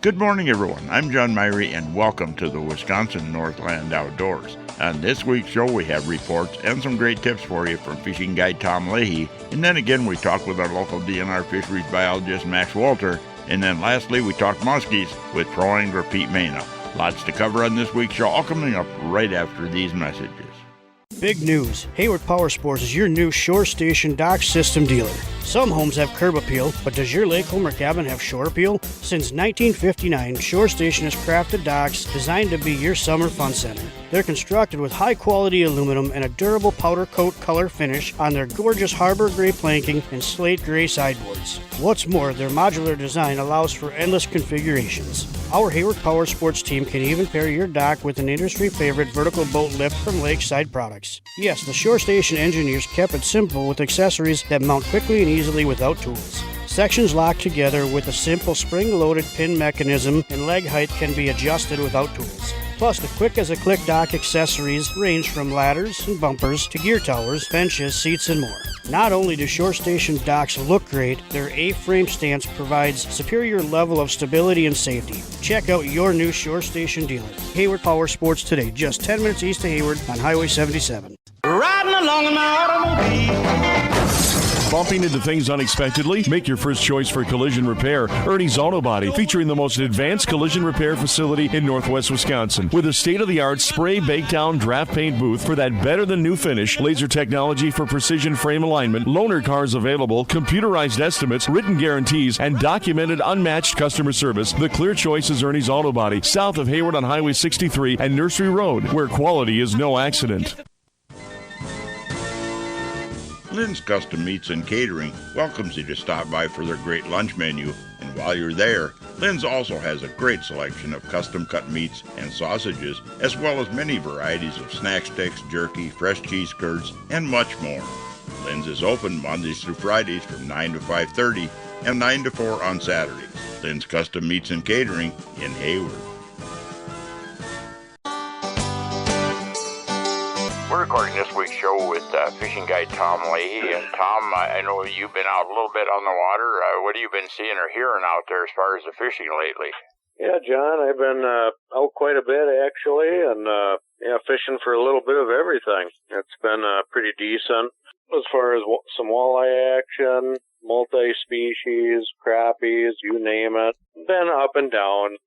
Good morning, everyone. I'm John Myrie, and welcome to the Wisconsin Northland Outdoors. On this week's show, we have reports and some great tips for you from fishing guide Tom Leahy. And then again, we talk with our local DNR fisheries biologist, Max Wolter. And then lastly, we talk muskies with pro angler Pete Maina. Lots to cover on this week's show, all coming up right after these messages. Big news. Hayward Power Sports is your new shore station dock system dealer. Some homes have curb appeal, but does your lake home or cabin have shore appeal? Since 1959, Shore Station has crafted docks designed to be your summer fun center. They're constructed with high-quality aluminum and a durable powder coat color finish on their gorgeous harbor gray planking and slate gray sideboards. What's more, their modular design allows for endless configurations. Our Hayward Power Sports team can even pair your dock with an industry favorite vertical boat lift from Lakeside Products. Yes, the Shore Station engineers kept it simple with accessories that mount quickly and easily without tools. Sections lock together with a simple spring-loaded pin mechanism, and leg height can be adjusted without tools. Plus, the quick-as-a-click dock accessories range from ladders and bumpers to gear towers, benches, seats, and more. Not only do Shore Station docks look great, their A-frame stance provides superior level of stability and safety. Check out your new Shore Station dealer, Hayward Power Sports, today, just 10 minutes east of Hayward on Highway 77. Riding along in my automobile. Bumping into things unexpectedly? Make your first choice for collision repair. Ernie's Auto Body, featuring the most advanced collision repair facility in Northwest Wisconsin. With a state-of-the-art spray bake down draft paint booth for that better-than-new finish, laser technology for precision frame alignment, loaner cars available, computerized estimates, written guarantees, and documented unmatched customer service, the clear choice is Ernie's Auto Body, south of Hayward on Highway 63 and Nursery Road, where quality is no accident. Lynn's Custom Meats and Catering welcomes you to stop by for their great lunch menu. And while you're there, Lynn's also has a great selection of custom-cut meats and sausages, as well as many varieties of snack sticks, jerky, fresh cheese curds, and much more. Lynn's is open Mondays through Fridays from 9 to 5:30 and 9 to 4 on Saturdays. Lynn's Custom Meats and Catering in Hayward. We're recording this week's show with fishing guide Tom Leahy. And Tom, I know you've been out a little bit on the water. What have you been seeing or hearing out there as far as the fishing lately? Yeah, John, I've been out quite a bit actually, and fishing for a little bit of everything. It's been pretty decent as far as some walleye action, multi-species, crappies, you name it. Been up and down,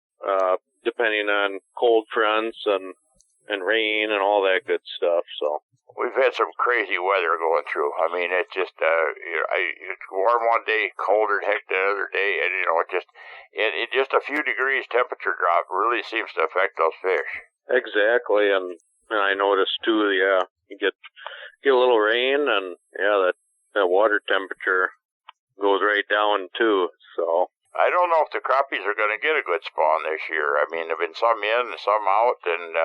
depending on cold fronts and rain and all that good stuff. So we've had some crazy weather going through. I mean, it's just it's warm one day, colder heck the other day, and it just a few degrees temperature drop really seems to affect those fish. Exactly, and I noticed too. Yeah, you get a little rain, and that water temperature goes right down too. So I don't know if the crappies are going to get a good spawn this year. I mean, there have been some in and some out, and,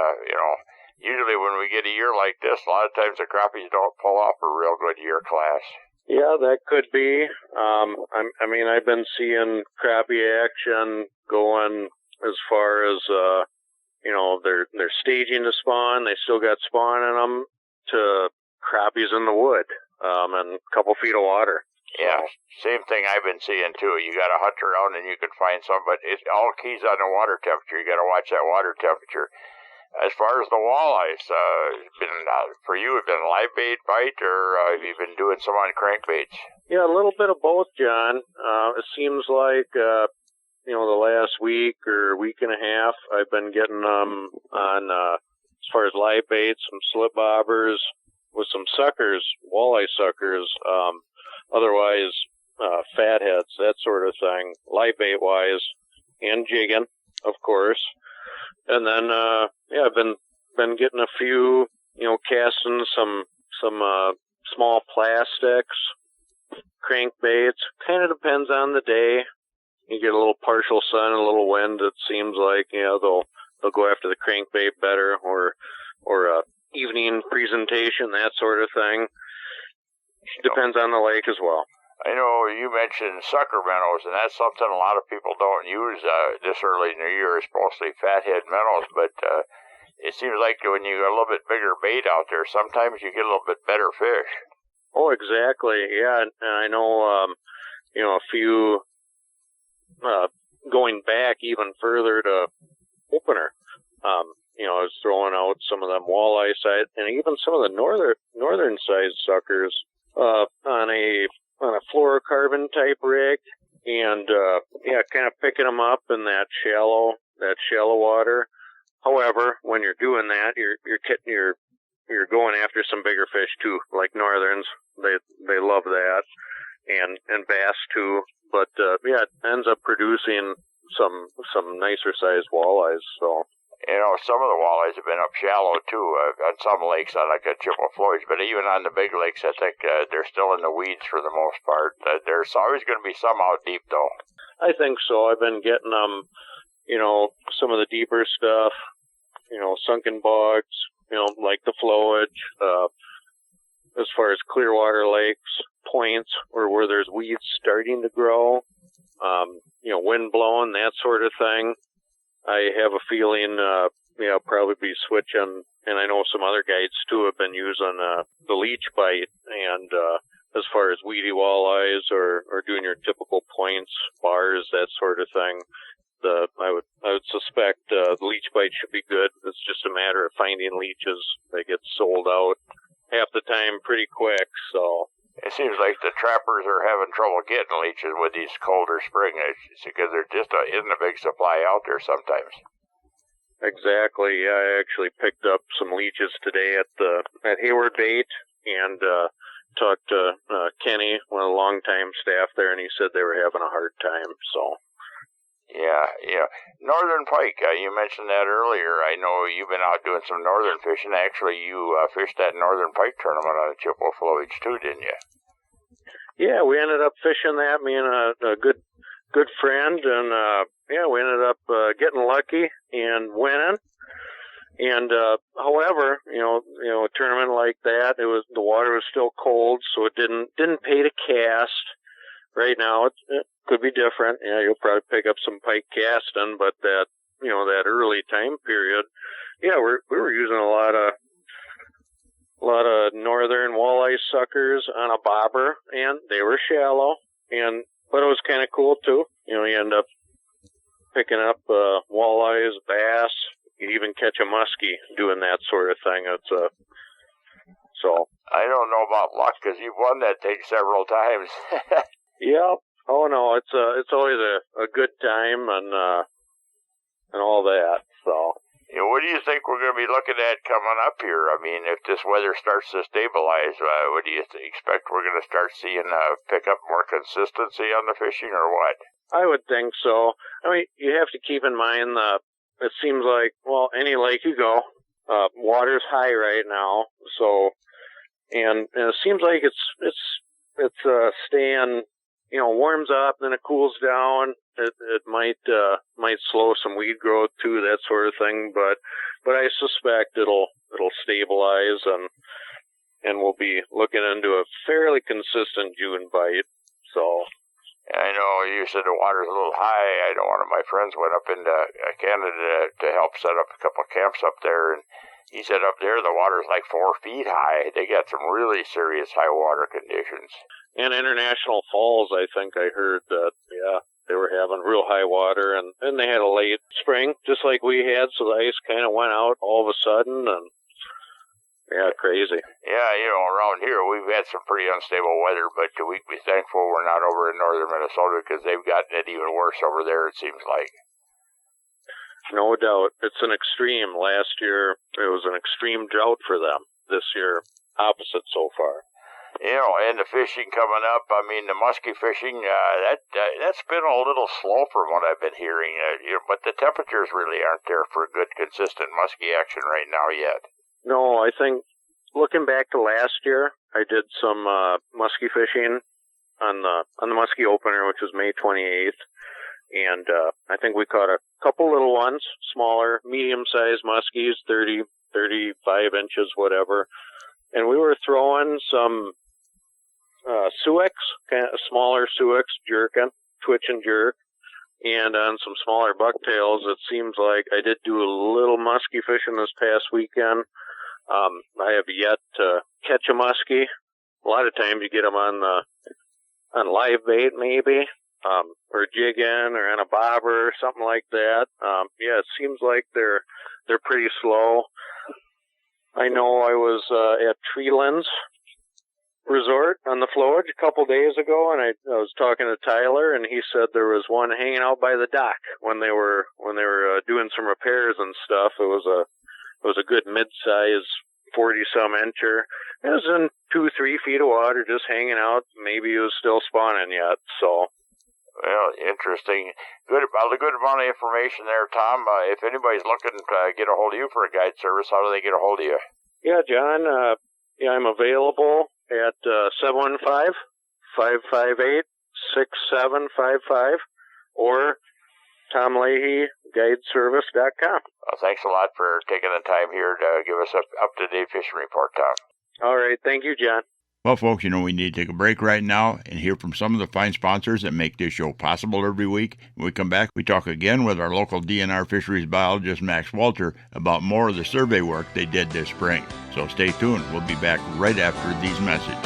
usually when we get a year like this, a lot of times the crappies don't pull off a real good year class. Yeah, that could be. I've been seeing crappie action going as far as, they're staging the spawn. They still got spawn in them to crappies in the wood, and a couple feet of water. Yeah, same thing I've been seeing too. You got to hunt around and you can find some, but it all keys on the water temperature. You got to watch that water temperature. As far as the walleyes, for you, have been live bait bite, or have you been doing some on crankbaits? Yeah, a little bit of both, John. It seems like the last week or week and a half, I've been getting them on as far as live baits, some slip bobbers with some suckers, walleye suckers. Otherwise, fatheads, that sort of thing, live bait-wise, and jigging, of course. And then, I've been getting a few, casting some small plastics, crankbaits. Kind of depends on the day. You get a little partial sun and a little wind, it seems like, they'll go after the crankbait better, or evening presentation, that sort of thing. Depends on the lake as well. I know you mentioned sucker minnows, and that's something a lot of people don't use this early in the year. It's mostly fathead minnows, but it seems like when you got a little bit bigger bait out there, sometimes you get a little bit better fish. Oh, exactly. Yeah, and I know, a few going back even further to opener, I was throwing out some of them walleye size and even some of the northern sized suckers on a fluorocarbon type rig, and kind of picking them up in that shallow water. However, when you're doing that, you're going after some bigger fish too, like northerns. They love that, and bass too. But it ends up producing some nicer sized walleyes. So. Some of the walleyes have been up shallow, too, on some lakes, like at Chippewa Floyd's, but even on the big lakes, I think they're still in the weeds for the most part. There's always going to be some out deep, though. I think so. I've been getting them, some of the deeper stuff, sunken bogs, like the flowage, as far as Clearwater lakes, points, or where there's weeds starting to grow, wind blowing, that sort of thing. I have a feeling, I'll probably be switching, and I know some other guides too have been using the leech bite, and as far as weedy walleyes or doing your typical points, bars, that sort of thing, I would suspect the leech bite should be good. It's just a matter of finding leeches. They get sold out half the time pretty quick, so. It seems like the trappers are having trouble getting leeches with these colder spring because there just isn't a big supply out there sometimes. Exactly. Yeah, I actually picked up some leeches today at Hayward Bait, and talked to Kenny, one of the longtime staff there, and he said they were having a hard time. So. Yeah. Northern pike, you mentioned that earlier. I know you've been out doing some northern fishing. Actually, you fished that northern pike tournament on the Chippewa Floyd's too, didn't you? Yeah, we ended up fishing that, me and a good friend, and we ended up getting lucky and winning. And however, a tournament like that, the water was still cold, so it didn't pay to cast. Right now, it could be different. Yeah, you'll probably pick up some pike casting, but that early time period, we were using a lot of northern walleye suckers on a bobber, and they were shallow, but it was kind of cool too. You end up picking up walleyes, bass. You even catch a musky doing that sort of thing. So. I don't know about luck because you've won that thing several times. Yeah. Oh no, it's always a good time and all that. So. What do you think we're going to be looking at coming up here? I mean, if this weather starts to stabilize, what do you expect we're going to start seeing pick up more consistency on the fishing, or what? I would think so. I mean, you have to keep in mind it seems like, any lake you go, water's high right now. So, and it seems like it's staying. Warms up, then it cools down. It might slow some weed growth too, that sort of thing. But I suspect it'll stabilize, and we'll be looking into a fairly consistent June bite. So. I know you said the water's a little high. I know one of my friends went up into Canada to help set up a couple of camps up there, and he said up there the water's like 4 feet high. They got some really serious high water conditions. And International Falls, I think I heard that, they were having real high water, and they had a late spring, just like we had, so the ice kind of went out all of a sudden, and crazy. Yeah, around here we've had some pretty unstable weather, but we can be thankful we're not over in northern Minnesota because they've gotten it even worse over there, it seems like. No doubt. It's an extreme. Last year, it was an extreme drought for them. This year, opposite so far. And the fishing coming up, I mean, the musky fishing, that's been a little slow from what I've been hearing. But the temperatures really aren't there for good, consistent musky action right now yet. No, I think, looking back to last year, I did some musky fishing on the musky opener, which was May 28th. And I think we caught a couple little ones, smaller, medium-sized muskies, 30, 35 inches, whatever. And we were throwing some suics, kind of smaller suics, jerking, twitch and jerk. And on some smaller bucktails, it seems like I did do a little musky fishing this past weekend. I have yet to catch a muskie. A lot of times you get them on live bait, maybe. or jigging or on a bobber or something like that. Yeah, it seems like they're pretty slow. I know I was at Treelands Resort on the flowage a couple days ago, and I was talking to Tyler, and he said there was one hanging out by the dock when they were doing some repairs and stuff. It was a good mid-size 40-some incher. It was in 2-3 feet of water, just hanging out. Maybe it was still spawning yet. So, well, interesting. Good amount of information there, Tom. If anybody's looking to get a hold of you for a guide service, how do they get a hold of you? Yeah, John. I'm available at 715-558-6755 or Tom Leahy, guideservice.com. Well, thanks a lot for taking the time here to give us an up-to-date fishing report, Tom. All right. Thank you, John. Well, folks, we need to take a break right now and hear from some of the fine sponsors that make this show possible every week. When we come back, we talk again with our local DNR fisheries biologist, Max Wolter, about more of the survey work they did this spring. So stay tuned. We'll be back right after these messages.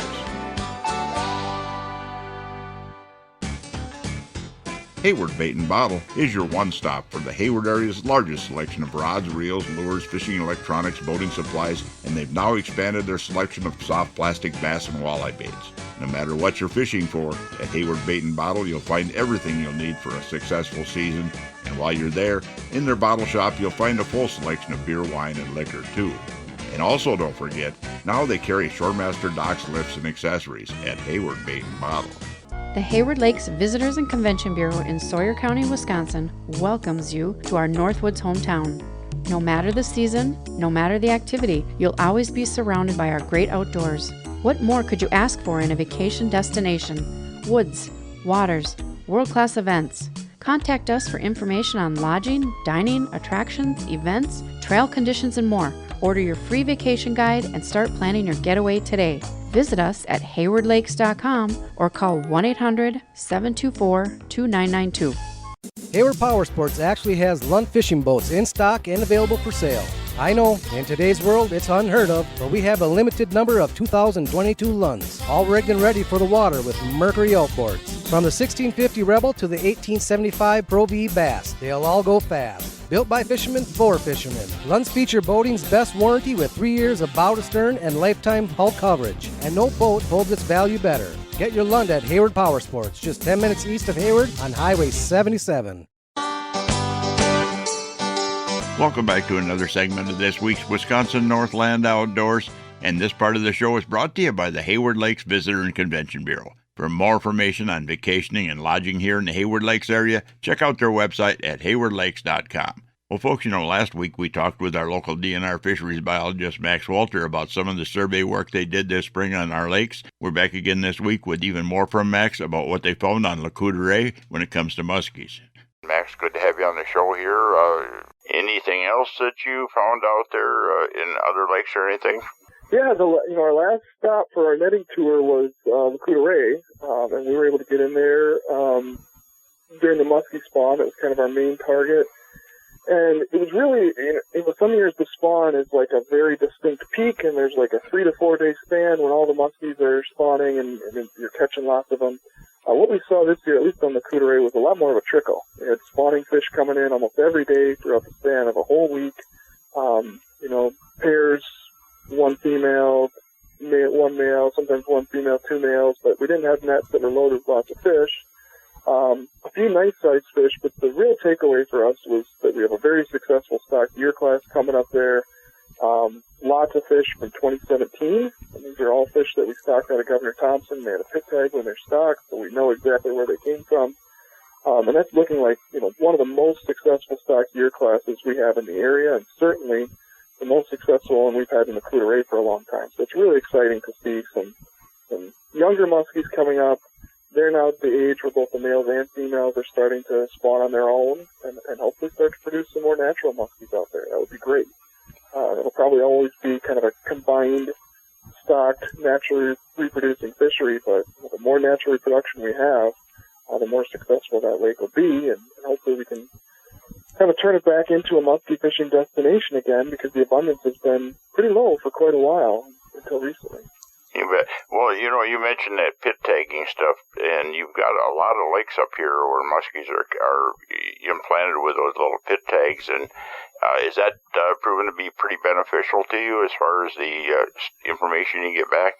Hayward Bait and Bottle is your one-stop for the Hayward area's largest selection of rods, reels, lures, fishing electronics, boating supplies, and they've now expanded their selection of soft plastic bass and walleye baits. No matter what you're fishing for, at Hayward Bait and Bottle you'll find everything you'll need for a successful season, and while you're there, in their bottle shop you'll find a full selection of beer, wine, and liquor too. And also don't forget, now they carry Shoremaster docks, lifts, and accessories at Hayward Bait and Bottle. The Hayward Lakes Visitors and Convention Bureau in Sawyer County, Wisconsin welcomes you to our Northwoods hometown. No matter the season, no matter the activity, you'll always be surrounded by our great outdoors. What more could you ask for in a vacation destination? Woods, waters, world-class events. Contact us for information on lodging, dining, attractions, events, trail conditions, and more. Order your free vacation guide and start planning your getaway today. Visit us at haywardlakes.com or call 1-800-724-2992. Hayward Power Sports actually has Lund fishing boats in stock and available for sale. I know, in today's world, it's unheard of, but we have a limited number of 2022 Lunds, all rigged and ready for the water with Mercury outboards. From the 1650 Rebel to the 1875 Pro V Bass, they'll all go fast. Built by fishermen for fishermen. Lunds feature boating's best warranty with 3 years of bow to stern and lifetime hull coverage. And no boat holds its value better. Get your Lund at Hayward Power Sports, just 10 minutes east of Hayward on Highway 77. Welcome back to another segment of this week's Wisconsin Northland Outdoors, and this part of the show is brought to you by the Hayward Lakes Visitor and Convention Bureau. For more information on vacationing and lodging here in the Hayward Lakes area, check out their website at haywardlakes.com. Well, folks, last week we talked with our local DNR fisheries biologist, Max Wolter, about some of the survey work they did this spring on our lakes. We're back again this week with even more from Max about what they found on Lac Court Orielles when it comes to muskies. Max, good to have you on the show here. Anything else that you found out there in other lakes or anything? Yeah, our last stop for our netting tour was Lac Court Orielles, and we were able to get in there during the musky spawn. It was kind of our main target. And it was really, some years the spawn is like a very distinct peak, and there's like a 3 to 4 day span when all the muskies are spawning and you're catching lots of them. What we saw this year, at least on the Court Orielles, was a lot more of a trickle. We had spawning fish coming in almost every day throughout the span of a whole week. Pairs, one female, one male, sometimes one female, two males, but we didn't have nets that were loaded with lots of fish. A few nice-sized fish, but the real takeaway for us was that we have a very successful stock year class coming up there. Lots of fish from 2017. And these are all fish that we stocked out of Governor Thompson. They had a pit tag when they're stocked, so we know exactly where they came from. And that's looking like, one of the most successful stock year classes we have in the area, and certainly the most successful one we've had in the Court Orielles for a long time. So it's really exciting to see some younger muskies coming up. They're now at the age where both the males and females are starting to spawn on their own and hopefully start to produce some more natural muskies out there. That would be great. It'll probably always be kind of a combined, stocked, naturally reproducing fishery, but the more natural reproduction we have, the more successful that lake will be, and hopefully we can kind of turn it back into a musky fishing destination again, because the abundance has been pretty low for quite a while until recently. You bet. Well, you mentioned that pit tagging stuff, and you've got a lot of lakes up here where muskies are implanted with those little pit tags, and is that proven to be pretty beneficial to you as far as the information you get back?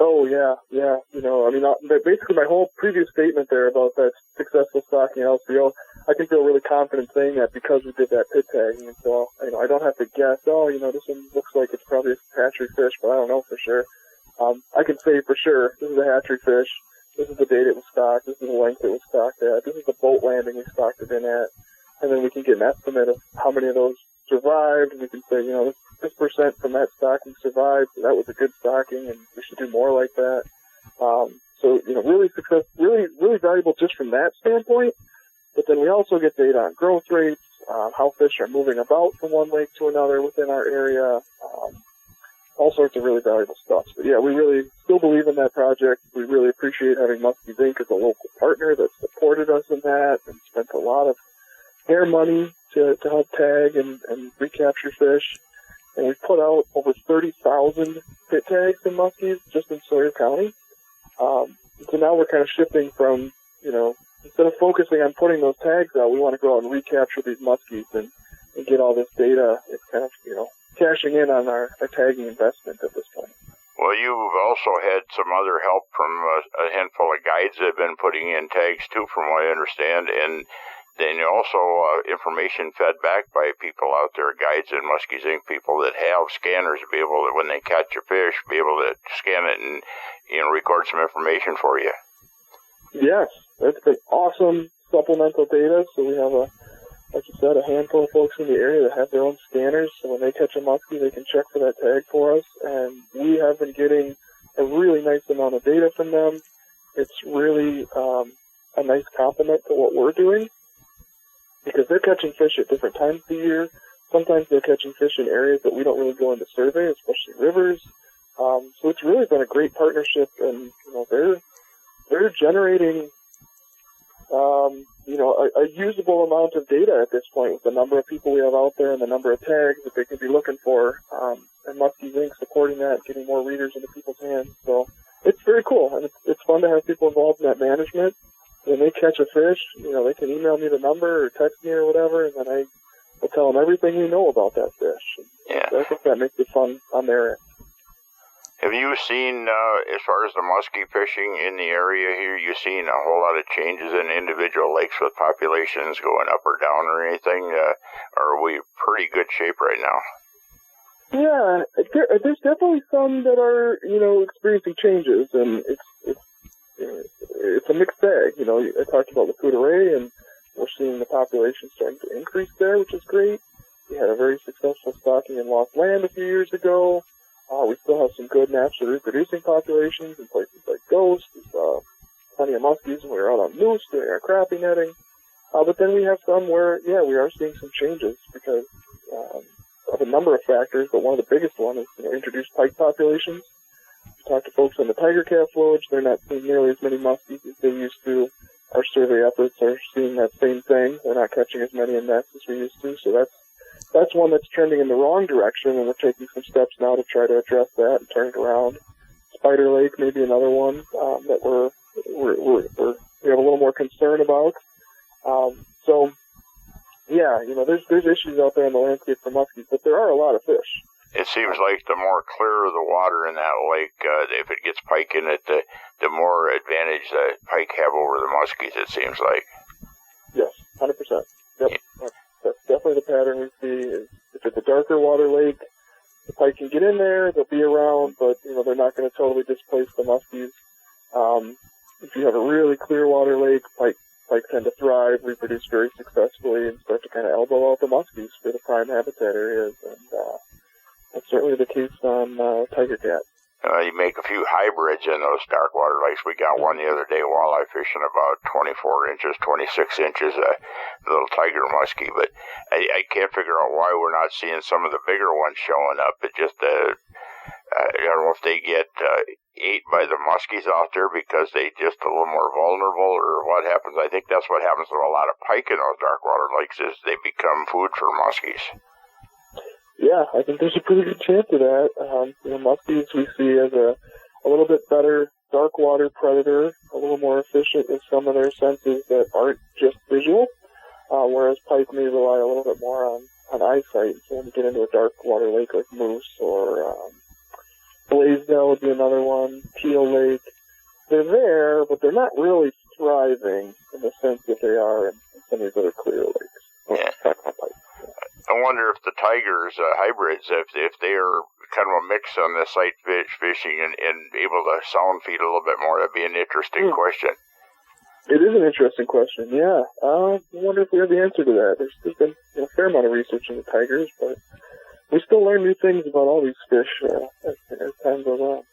Oh, yeah. Basically my whole previous statement there about that successful stocking LCO, I can feel really confident saying that because we did that pit tagging. And so, I don't have to guess, this one looks like it's probably a hatchery fish, but I don't know for sure. I can say for sure, this is a hatchery fish, this is the date it was stocked, this is the length it was stocked at, this is the boat landing we stocked it in at, and then we can get an estimate of how many of those survived, and we can say, this percent from that stocking survived, so that was a good stocking, and we should do more like that. Really valuable just from that standpoint, but then we also get data on growth rates, how fish are moving about from one lake to another within our area, all sorts of really valuable stuff. But yeah, we really still believe in that project. We really appreciate having Muskies Inc. as a local partner that supported us in that and spent a lot of their money to help tag and recapture fish. And we've put out over 30,000 pit tags in muskies just in Sawyer County. So now we're kind of shifting from, instead of focusing on putting those tags out, we want to go out and recapture these muskies and get all this data. It's kind of, cashing in on our tagging investment at this point. Well, you've also had some other help from a handful of guides that have been putting in tags too, from what I understand, and then also information fed back by people out there, guides and Muskies Inc. people that have scanners to be able to, when they catch a fish, be able to scan it and record some information for you. Yes, that's been awesome supplemental data. So we have like you said, a handful of folks in the area that have their own scanners, so when they catch a muskie, they can check for that tag for us, and we have been getting a really nice amount of data from them. It's really a nice complement to what we're doing, because they're catching fish at different times of the year. Sometimes they're catching fish in areas that we don't really go into survey, especially rivers. So it's really been a great partnership, and they're generating a usable amount of data at this point with the number of people we have out there and the number of tags that they can be looking for, and Muskies Inc. supporting that, getting more readers into people's hands. So it's very cool, and it's fun to have people involved in that management. When they catch a fish, they can email me the number or text me or whatever, and then I will tell them everything we know about that fish. Yeah. I think that makes it fun on their end. Have you seen, as far as the muskie fishing in the area here, you seen a whole lot of changes in individual lakes with populations going up or down or anything? Or are we pretty good shape right now? Yeah, there's definitely some that are, experiencing changes, and it's a mixed bag. I talked about Lac Court Orielles, and we're seeing the population starting to increase there, which is great. We had a very successful stocking in Lost Land a few years ago. We still have some good naturally reproducing populations in places like Ghost. Plenty of muskies when we were out on moose doing our crappie netting. But then we have some where, we are seeing some changes because of a number of factors, but one of the biggest one is introduced pike populations. We talked to folks on the tiger cat flowage. They're not seeing nearly as many muskies as they used to. Our survey efforts are seeing that same thing. We're not catching as many in nets as we used to, so that's one that's trending in the wrong direction, and we're taking some steps now to try to address that and turn it around. Spider Lake may be another one that we have a little more concern about. There's issues out there in the landscape for muskies, but there are a lot of fish. It seems like the more clear the water in that lake, if it gets pike in it, the more advantage the pike have over the muskies, it seems like. Yes, 100%. Yep. Yeah. That's definitely the pattern we see. If it's a darker water lake, the pike can get in there, they'll be around, but they're not going to totally displace the muskies. If you have a really clear water lake, pike tend to thrive, reproduce very successfully, and start to kind of elbow out the muskies for the prime habitat areas. And that's certainly the case on tiger cat. You make a few hybrids in those dark water lakes. We got one the other day, walleye fishing about 24 inches, 26 inches, a little tiger muskie. But I can't figure out why we're not seeing some of the bigger ones showing up. It just, I don't know if they get ate by the muskies out there because they just a little more vulnerable or what happens. I think that's what happens to a lot of pike in those dark water lakes is they become food for muskies. Yeah, I think there's a pretty good chance of that. Muskies we see as a little bit better dark water predator, a little more efficient with some of their senses that aren't just visual, whereas pike may rely a little bit more on eyesight. So when you get into a dark water lake like Moose or Blaisdell would be another one, Teal Lake, they're there, but they're not really thriving in the sense that they are in some of these other clear lakes. Yeah. I wonder if the Tigers hybrids, if they are kind of a mix on the sight fishing and able to sound feed a little bit more, that'd be an interesting question. It is an interesting question, yeah. I wonder if we have the answer to that. There's been a fair amount of research into tigers, but we still learn new things about all these fish as time goes on.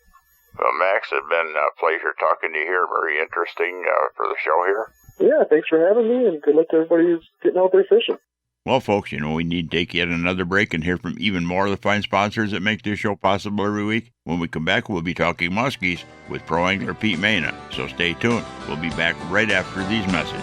Well, Max, it's been a pleasure talking to you here. Very interesting for the show here. Yeah, thanks for having me, and good luck to everybody who's getting out there fishing. Well, folks, we need to take yet another break and hear from even more of the fine sponsors that make this show possible every week. When we come back, we'll be talking muskies with pro angler Pete Maina. So stay tuned. We'll be back right after these messages.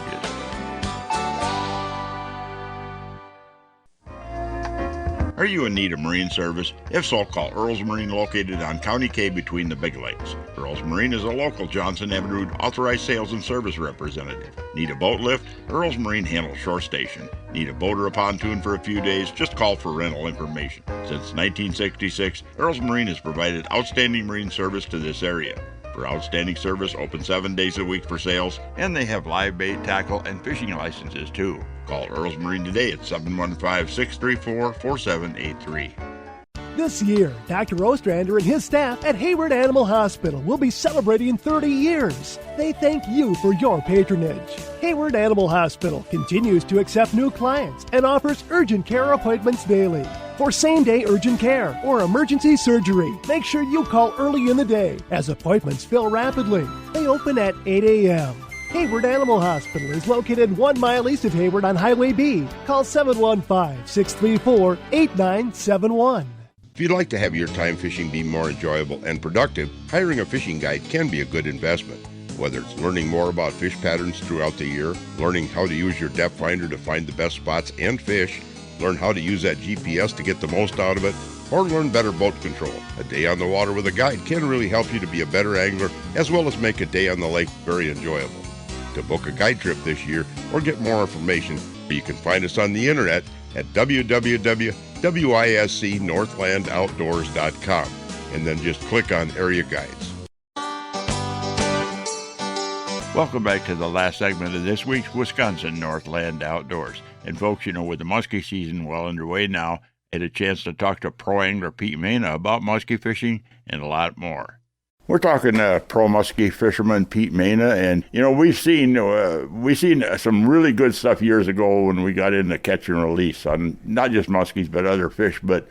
Are you in need of marine service? If so, call Earls Marine, located on County K between the Big Lakes. Earls Marine is a local Johnson Avenue authorized sales and service representative. Need a boat lift? Earls Marine handles shore station. Need a boat or a pontoon for a few days? Just call for rental information. Since 1966, Earls Marine has provided outstanding marine service to this area. For outstanding service, open 7 days a week for sales, and they have live bait, tackle, and fishing licenses too. Call Earls Marine today at 715-634-4783. This year, Dr. Ostrander and his staff at Hayward Animal Hospital will be celebrating 30 years. They thank you for your patronage. Hayward Animal Hospital continues to accept new clients and offers urgent care appointments daily. For same-day urgent care or emergency surgery, make sure you call early in the day as appointments fill rapidly. They open at 8 a.m. Hayward Animal Hospital is located 1 mile east of Hayward on Highway B. Call 715-634-8971. If you'd like to have your time fishing be more enjoyable and productive, hiring a fishing guide can be a good investment. Whether it's learning more about fish patterns throughout the year, learning how to use your depth finder to find the best spots and fish, learn how to use that GPS to get the most out of it, or learn better boat control. A day on the water with a guide can really help you to be a better angler, as well as make a day on the lake very enjoyable. To book a guide trip this year or get more information, you can find us on the internet at www.wiscnorthlandoutdoors.com, and then just click on Area Guides. Welcome back to the last segment of this week's Wisconsin Northland Outdoors. And folks, with the muskie season well underway now, I had a chance to talk to pro angler Pete Maina about muskie fishing and a lot more. We're talking pro muskie fisherman Pete Maina, and we've seen some really good stuff years ago when we got into catch and release on not just muskies but other fish. But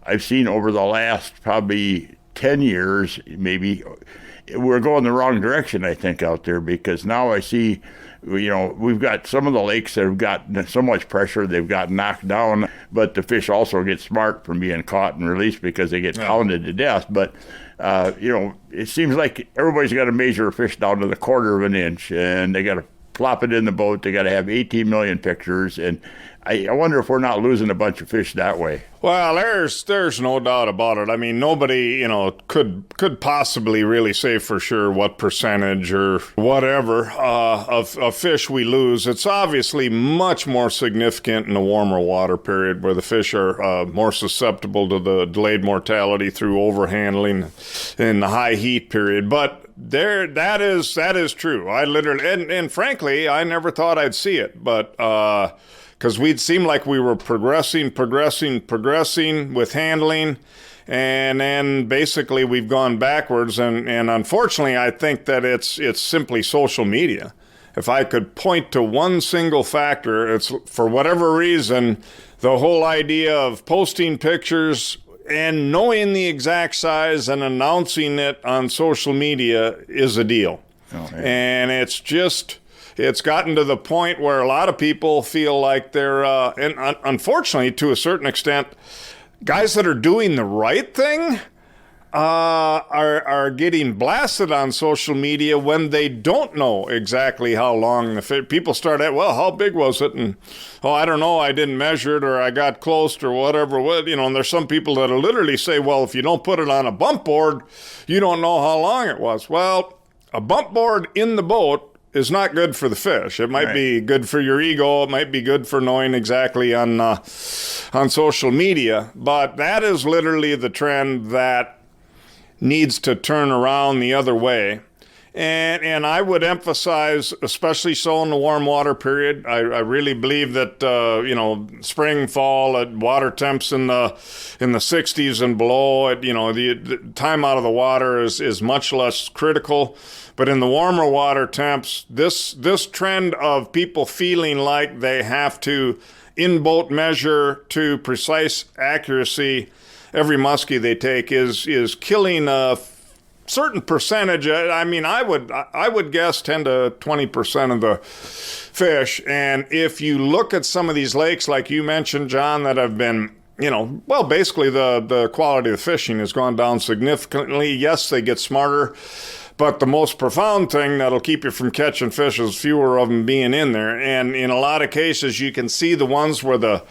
I've seen over the last probably 10 years, maybe, we're going the wrong direction, I think, out there, because now I see, we've got some of the lakes that have gotten so much pressure, they've got knocked down, but the fish also get smart from being caught and released because they get pounded to death. But, it seems like everybody's got to measure a fish down to the quarter of an inch, and they got to plop it in the boat. They got to have 18 million pictures, and I wonder if we're not losing a bunch of fish that way. Well, there's no doubt about it. I mean, nobody, could possibly really say for sure what percentage or whatever of fish we lose. It's obviously much more significant in the warmer water period, where the fish are more susceptible to the delayed mortality through overhandling in the high heat period. But that is true. I literally, and frankly, I never thought I'd see it, but because we'd seem like we were progressing with handling, and then basically we've gone backwards, and unfortunately I think that it's simply social media. If I could point to one single factor, it's, for whatever reason, the whole idea of posting pictures and knowing the exact size and announcing it on social media is a deal. And it's gotten to the point where a lot of people feel like they're, and unfortunately, to a certain extent, guys that are doing the right thing are getting blasted on social media when they don't know exactly how long the fish. People start at, well, how big was it? And, oh, I don't know, I didn't measure it, or I got close, or whatever. And there's some people that'll literally say, well, if you don't put it on a bump board, you don't know how long it was. Well, a bump board in the boat is not good for the fish. It might be good for your ego. It might be good for knowing exactly on social media. But that is literally the trend that needs to turn around the other way. And I would emphasize, especially so in the warm water period, I really believe that, spring, fall, at water temps in the 60s and below, the time out of the water is much less critical. But in the warmer water temps, this trend of people feeling like they have to in-boat measure to precise accuracy every muskie they take is killing a certain percentage. I mean, I would guess 10 to 20% of the fish. And if you look at some of these lakes, like you mentioned, John, that have been, basically the quality of the fishing has gone down significantly. Yes, they get smarter. But the most profound thing that'll keep you from catching fish is fewer of them being in there. And in a lot of cases, you can see the ones where the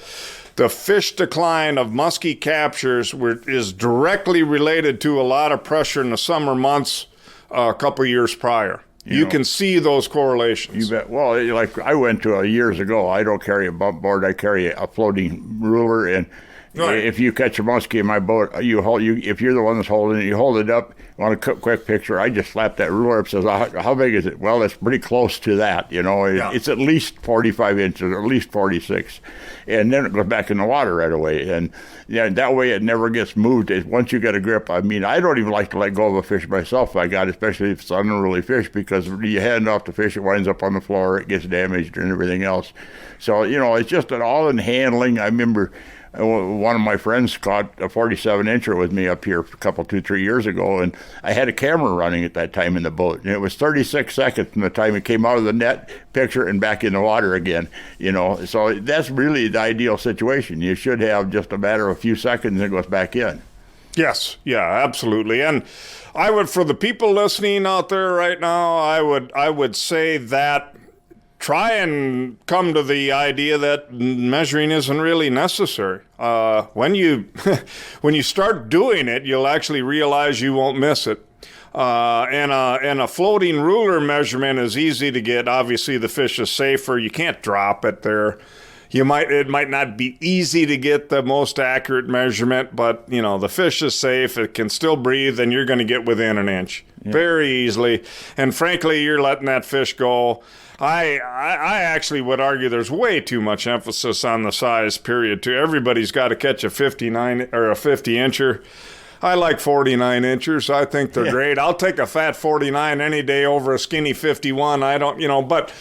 fish decline of musky captures is directly related to a lot of pressure in the summer months a couple years prior. You can see those correlations. You bet. Well, like I went to years ago, I don't carry a bump board. I carry a floating ruler. And if you catch a muskie in my boat, if you're the one that's holding it, you hold it up. Want a quick picture? I just slap that ruler up. Says, how big is it? Well, it's pretty close to that. It's at least 45 inches, or at least 46, and then it goes back in the water right away. And that way it never gets moved. Once you get a grip, I mean, I don't even like to let go of a fish myself. If I got, especially if it's an unruly fish, because you hand off the fish, it winds up on the floor, it gets damaged and everything else. So it's just all in handling. I remember. One of my friends caught a 47-incher with me up here 2-3 years ago, and I had a camera running at that time in the boat, and it was 36 seconds from the time it came out of the net, picture, and back in the water again. So that's really the ideal situation. You should have just a matter of a few seconds and it goes back in. Yes, yeah, absolutely. And I would, for the people listening out there right now, I would say that try and come to the idea that measuring isn't really necessary. When you start doing it, you'll actually realize you won't miss it. And a floating ruler measurement is easy to get. Obviously, the fish is safer. You can't drop it there. It might not be easy to get the most accurate measurement, but the fish is safe. It can still breathe, and you're going to get within an inch very easily. And frankly, you're letting that fish go. I actually would argue there's way too much emphasis on the size, period, too. Everybody's got to catch a 59 or a 50-incher. I like 49 inchers. I think they're great. I'll take a fat 49 any day over a skinny 51. I don't, but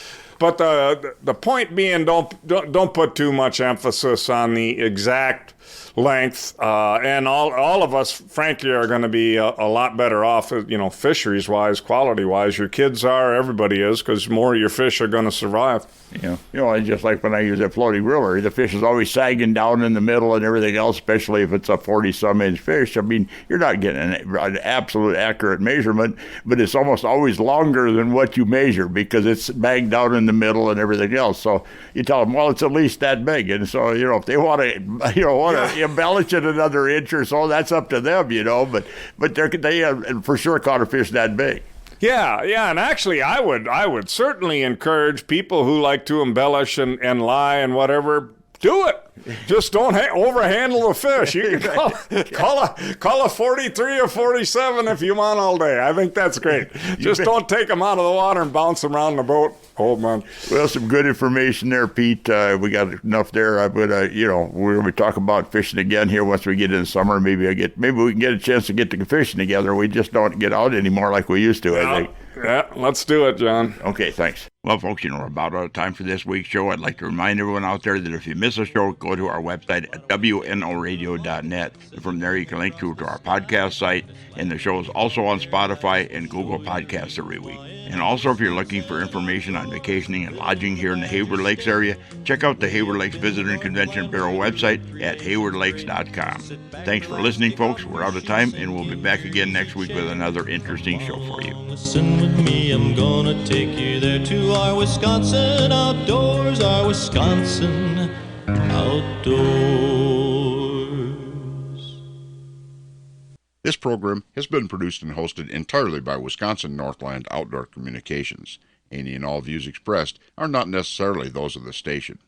the point being, don't put too much emphasis on the exact length, and all of us, frankly, are going to be a lot better off, fisheries wise, quality wise. Your kids are, everybody is, because more of your fish are going to survive. Just like when I use that floating ruler, the fish is always sagging down in the middle and everything else, especially if it's a 40-some inch fish. I mean, you're not getting an absolute accurate measurement, but it's almost always longer than what you measure because it's bagged down in the middle and everything else. So you tell them, well, it's at least that big. And so, if they want to embellish it another inch or so, that's up to them, but they have for sure caught a fish that big. Yeah, and actually I would certainly encourage people who like to embellish and lie and whatever, do it. Just don't overhandle the fish. You can call a 43 or 47 if you want all day. I think that's great. Just don't take them out of the water and bounce them around the boat. Oh, man. Well, some good information there, Pete. We got enough there. But we're going to talk about fishing again here once we get into summer. Maybe we can get a chance to get to fishing together. We just don't get out anymore like we used to, I think. Yeah, let's do it, John. Okay, thanks. Well, folks, we're about out of time for this week's show. I'd like to remind everyone out there that if you miss a show, go to our website at WNOradio.net. And from there, you can link to our podcast site, and the show is also on Spotify and Google Podcasts every week. And also, if you're looking for information on vacationing and lodging here in the Hayward Lakes area, check out the Hayward Lakes Visitor and Convention Bureau website at haywardlakes.com. Thanks for listening, folks. We're out of time, and we'll be back again next week with another interesting show for you. Listen with me, I'm gonna take you there to our Wisconsin outdoors, our Wisconsin outdoors. This program has been produced and hosted entirely by Wisconsin Northland Outdoor Communications. Any and all views expressed are not necessarily those of the station.